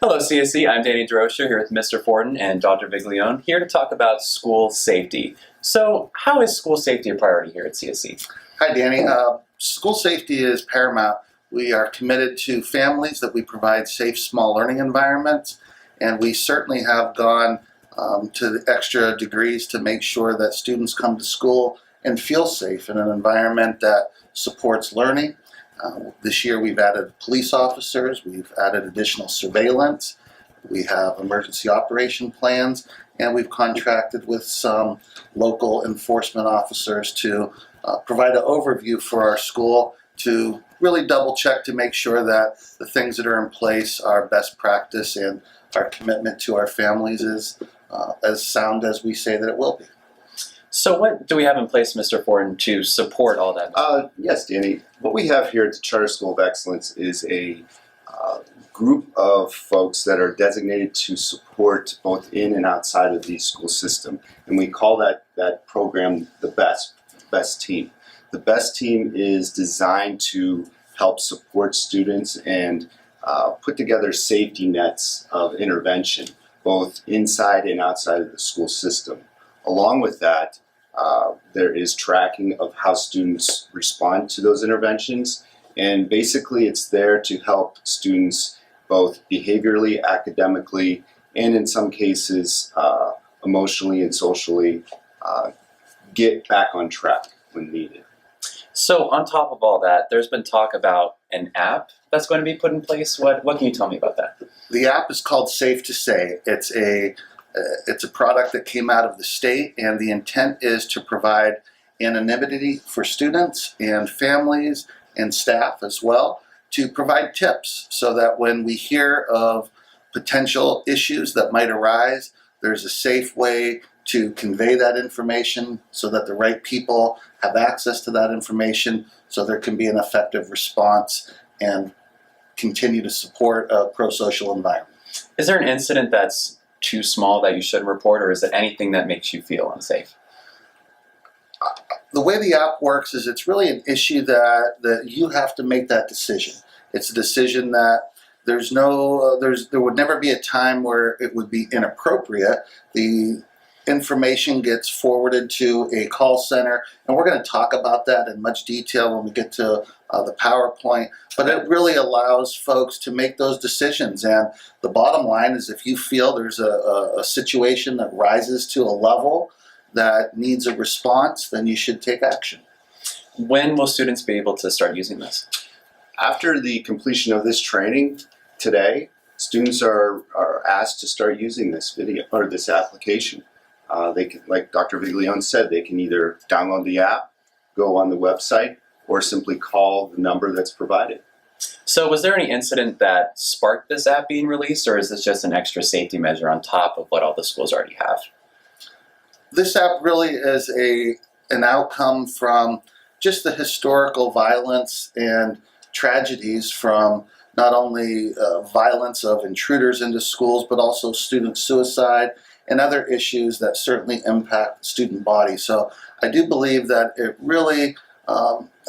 Hello CSE, I'm Danny DeRocher here with Mr. Forden and Dr. Viglione, here to talk about school safety. So how is school safety a priority here at CSE? Hi Danny. School safety is paramount. We are committed to families that we provide safe small learning environments, and we certainly have gone to the extra degrees to make sure that students come to school and feel safe in an environment that supports learning. This year we've added police officers, we've added additional surveillance, we have emergency operation plans, and we've contracted with some local enforcement officers to provide an overview for our school to really double check to make sure that the things that are in place are best practice and our commitment to our families is as sound as we say that it will be. So what do we have in place, Mr. Forden, to support all that? Yes, Danny. What we have here at the Charter School of Excellence is a group of folks that are designated to support both in and outside of the school system. And we call that program the best team. The best team is designed to help support students and put together safety nets of intervention, both inside and outside of the school system. Along with that, there is tracking of how students respond to those interventions, and basically it's there to help students both behaviorally, academically, and in some cases emotionally and socially get back on track when needed. So on top of all that, there's been talk about an app that's going to be put in place. What can you tell me about that? The app is called safe2say. It's a product that came out of the state, and the intent is to provide anonymity for students and families and staff as well, to provide tips so that when we hear of potential issues that might arise, there's a safe way to convey that information so that the right people have access to that information so there can be an effective response and continue to support a pro-social environment. Is there an incident that's too small that you shouldn't report, or is it anything that makes you feel unsafe? The way the app works is it's really an issue that you have to make that decision. It's a decision that there would never be a time where it would be inappropriate. The information gets forwarded to a call center, and we're going to talk about that in much detail when we get to the PowerPoint, but it really allows folks to make those decisions. And the bottom line is, if you feel there's a situation that rises to a level that needs a response, then you should take action. When will students be able to start using this? After the completion of this training today, students are asked to start using this video or this application. They can, like Dr. Viglione said, they can either download the app, go on the website, or simply call the number that's provided. So was there any incident that sparked this app being released, or is this just an extra safety measure on top of what all the schools already have? This app really is an outcome from just the historical violence and tragedies from not only violence of intruders into schools, but also student suicide and other issues that certainly impact the student body. So I do believe that it really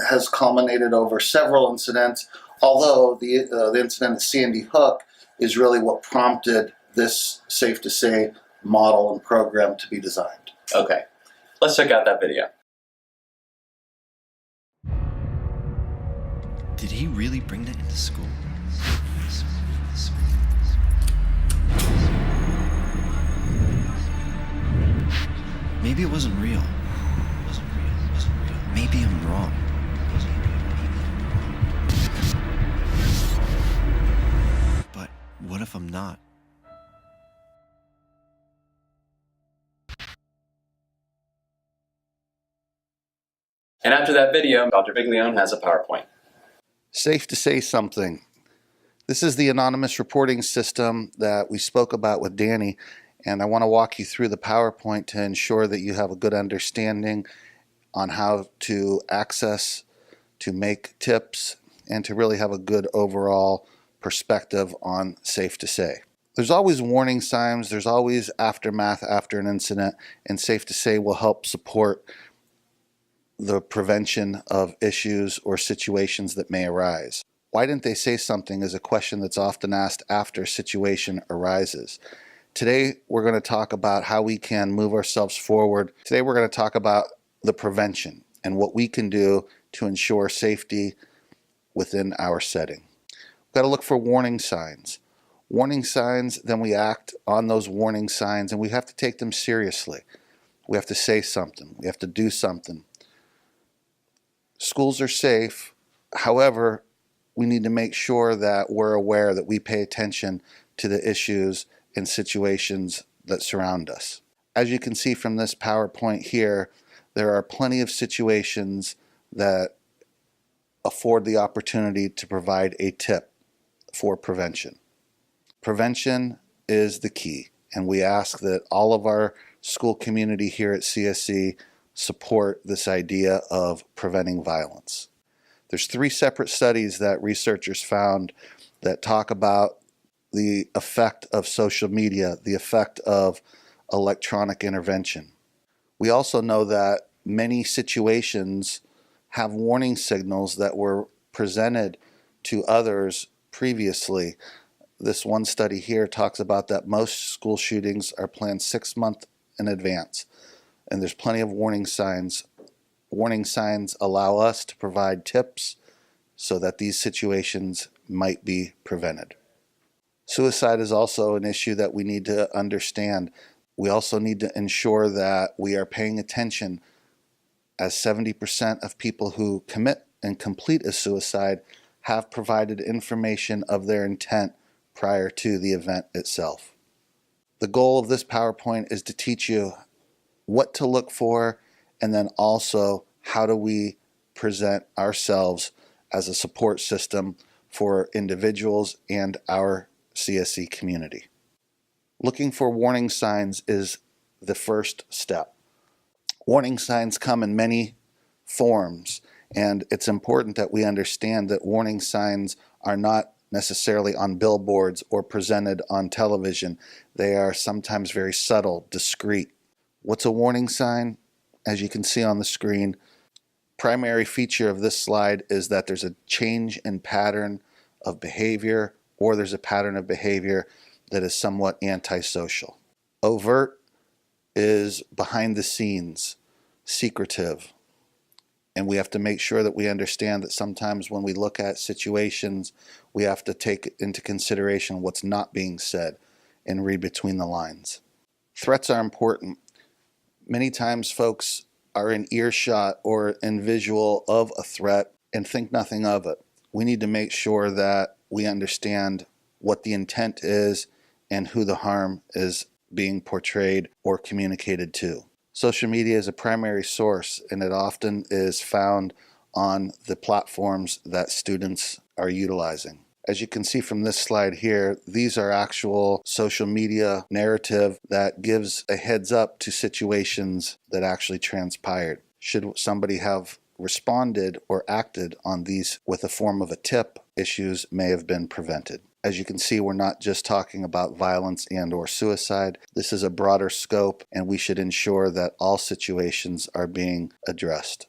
has culminated over several incidents, although the incident at Sandy Hook is really what prompted this safe2say model and program to be designed. Okay, let's check out that video. Did he really bring that into school? Maybe it wasn't real. Maybe I'm wrong. But what if I'm not? And after that video, Dr. Viglione has a PowerPoint. Safe2say something. This is the anonymous reporting system that we spoke about with Danny, and I want to walk you through the PowerPoint to ensure that you have a good understanding on how to access, to make tips, and to really have a good overall perspective on safe2say. There's always warning signs, there's always aftermath after an incident, and safe2say will help support the prevention of issues or situations that may arise. Why didn't they say something is a question that's often asked after a situation arises. Today, we're going to talk about how we can move ourselves forward. Today, we're going to talk about the prevention and what we can do to ensure safety within our setting. We've got to look for warning signs. Warning signs, then we act on those warning signs, and we have to take them seriously. We have to say something. We have to do something. Schools are safe. However, we need to make sure that we're aware that we pay attention to the issues and situations that surround us. As you can see from this PowerPoint here, there are plenty of situations that afford the opportunity to provide a tip for prevention. Prevention is the key, and we ask that all of our school community here at CSE support this idea of preventing violence. There's 3 separate studies that researchers found that talk about the effect of social media, the effect of electronic intervention. We also know that many situations have warning signals that were presented to others previously. This one study here talks about that most school shootings are planned 6 months in advance, and there's plenty of warning signs. Warning signs allow us to provide tips so that these situations might be prevented. Suicide is also an issue that we need to understand. We also need to ensure that we are paying attention, as 70% of people who commit and complete a suicide have provided information of their intent prior to the event itself. The goal of this PowerPoint is to teach you what to look for, and then also how do we present ourselves as a support system for individuals and our CSE community. Looking for warning signs is the first step. Warning signs come in many forms, and it's important that we understand that warning signs are not necessarily on billboards or presented on television. They are sometimes very subtle, discreet. What's a warning sign? As you can see on the screen, primary feature of this slide is that there's a change in pattern of behavior, or there's a pattern of behavior that is somewhat antisocial. Overt is behind the scenes, secretive. And we have to make sure that we understand that sometimes when we look at situations, we have to take into consideration what's not being said and read between the lines. Threats are important. Many times folks are in earshot or in visual of a threat and think nothing of it. We need to make sure that we understand what the intent is and who the harm is being portrayed or communicated to. Social media is a primary source, and it often is found on the platforms that students are utilizing. As you can see from this slide here, these are actual social media narrative that gives a heads up to situations that actually transpired. Should somebody have responded or acted on these with a form of a tip, issues may have been prevented. As you can see, we're not just talking about violence and or suicide. This is a broader scope, and we should ensure that all situations are being addressed.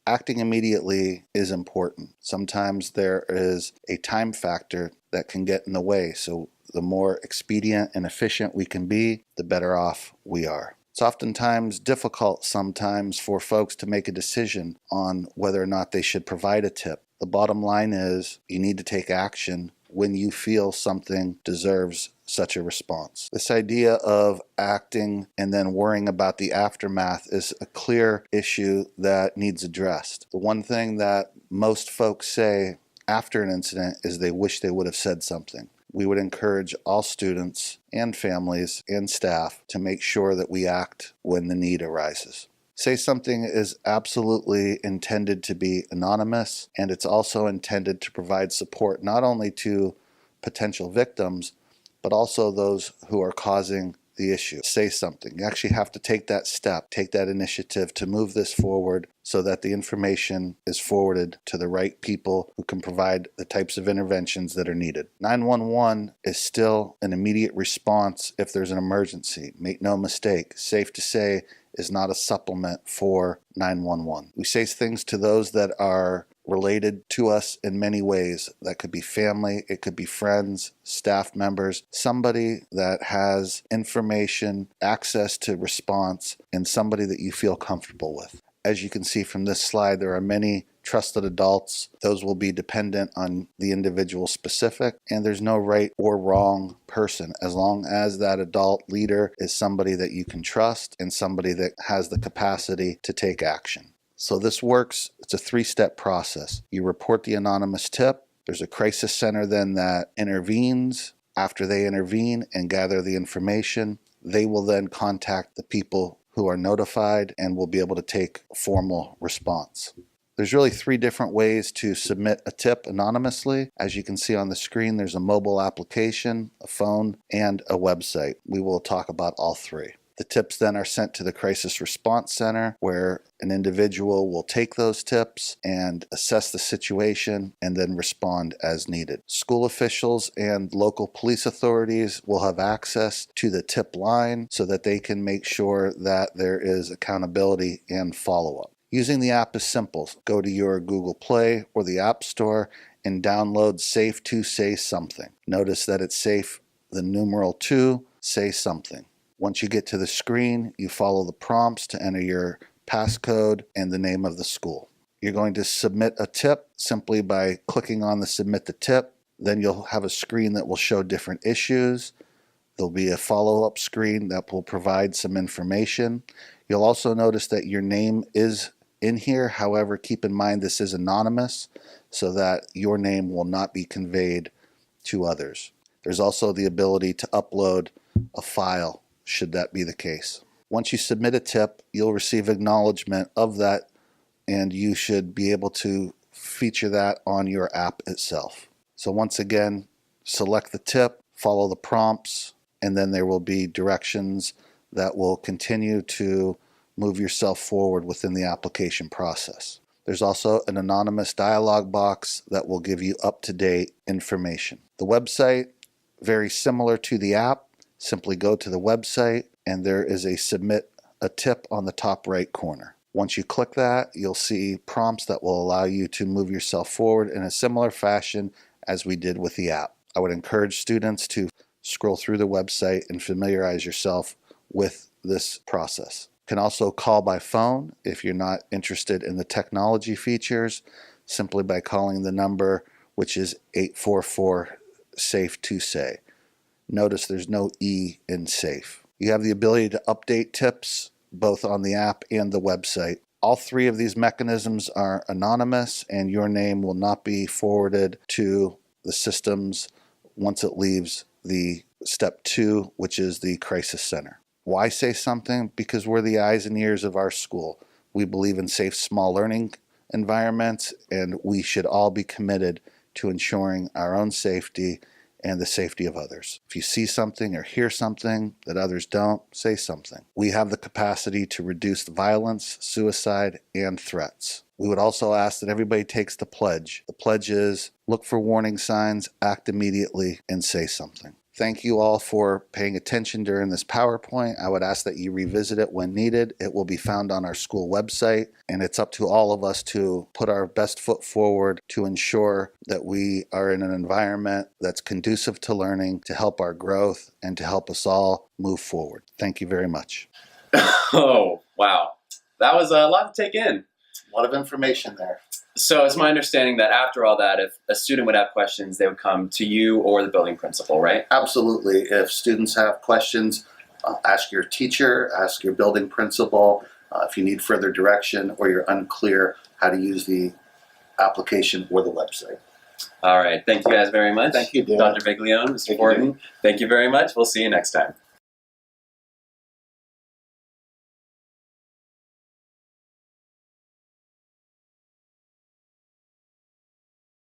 Acting immediately is important. Sometimes there is a time factor that can get in the way, so the more expedient and efficient we can be, the better off we are. It's oftentimes difficult sometimes for folks to make a decision on whether or not they should provide a tip. The bottom line is you need to take action when you feel something deserves such a response. This idea of acting and then worrying about the aftermath is a clear issue that needs addressed. The one thing that most folks say after an incident is they wish they would have said something. We would encourage all students and families and staff to make sure that we act when the need arises. Say Something is absolutely intended to be anonymous, and it's also intended to provide support not only to potential victims, but also those who are causing the issue. Say something. You actually have to take that step, take that initiative to move this forward so that the information is forwarded to the right people who can provide the types of interventions that are needed. 911 is still an immediate response if there's an emergency. Make no mistake, Safe to Say is not a supplement for 911. We say things to those that are related to us in many ways. That could be family, it could be friends, staff members, somebody that has information, access to response, and somebody that you feel comfortable with. As you can see from this slide, there are many trusted adults. Those will be dependent on the individual specific, and there's no right or wrong person as long as that adult leader is somebody that you can trust and somebody that has the capacity to take action. So this works, it's a 3-step process. You report the anonymous tip. There's a crisis center then that intervenes. After they intervene and gather the information, they will then contact the people who are notified and will be able to take a formal response. There's really 3 different ways to submit a tip anonymously. As you can see on the screen, there's a mobile application, a phone, and a website. We will talk about all 3. The tips then are sent to the Crisis Response Center, where an individual will take those tips and assess the situation and then respond as needed. School officials and local police authorities will have access to the tip line so that they can make sure that there is accountability and follow-up. Using the app is simple. Go to your Google Play or the App Store and download safe2say something. Notice that it's safe, the numeral 2, say something. Once you get to the screen, you follow the prompts to enter your passcode and the name of the school. You're going to submit a tip simply by clicking on the Submit the Tip. Then you'll have a screen that will show different issues. There'll be a follow-up screen that will provide some information. You'll also notice that your name is in here. However, keep in mind this is anonymous so that your name will not be conveyed to others. There's also the ability to upload a file should that be the case. Once you submit a tip, you'll receive acknowledgement of that, and you should be able to feature that on your app itself. So once again, select the tip, follow the prompts, and then there will be directions that will continue to move yourself forward within the application process. There's also an anonymous dialog box that will give you up-to-date information. The website, very similar to the app. Simply go to the website and there is a submit a tip on the top right corner. Once you click that, you'll see prompts that will allow you to move yourself forward in a similar fashion as we did with the app. I would encourage students to scroll through the website and familiarize yourself with this process. You can also call by phone if you're not interested in the technology features, simply by calling the number, which is 844 safe2say. Notice there's no E in safe. You have the ability to update tips both on the app and the website. All 3 of these mechanisms are anonymous, and your name will not be forwarded to the systems once it leaves the step 2, which is the crisis center. Why say something? Because we're the eyes and ears of our school. We believe in safe small learning environments, and we should all be committed to ensuring our own safety and the safety of others. If you see something or hear something that others don't, say something. We have the capacity to reduce violence, suicide, and threats. We would also ask that everybody takes the pledge. The pledge is look for warning signs, act immediately, and say something. Thank you all for paying attention during this PowerPoint. I would ask that you revisit it when needed. It will be found on our school website, and it's up to all of us to put our best foot forward to ensure that we are in an environment that's conducive to learning, to help our growth, and to help us all move forward. Thank you very much. Oh, wow. That was a lot to take in. A lot of information there. So it's my understanding that after all that, if a student would have questions, they would come to you or the building principal, right? Absolutely. If students have questions, ask your teacher, ask your building principal. If you need further direction or you're unclear how to use the application or the website. All right. Thank you guys very much. Thank you, Dan. Dr. Viglione, Mr. Thank you, Fortin. Thank you very much. We'll see you next time.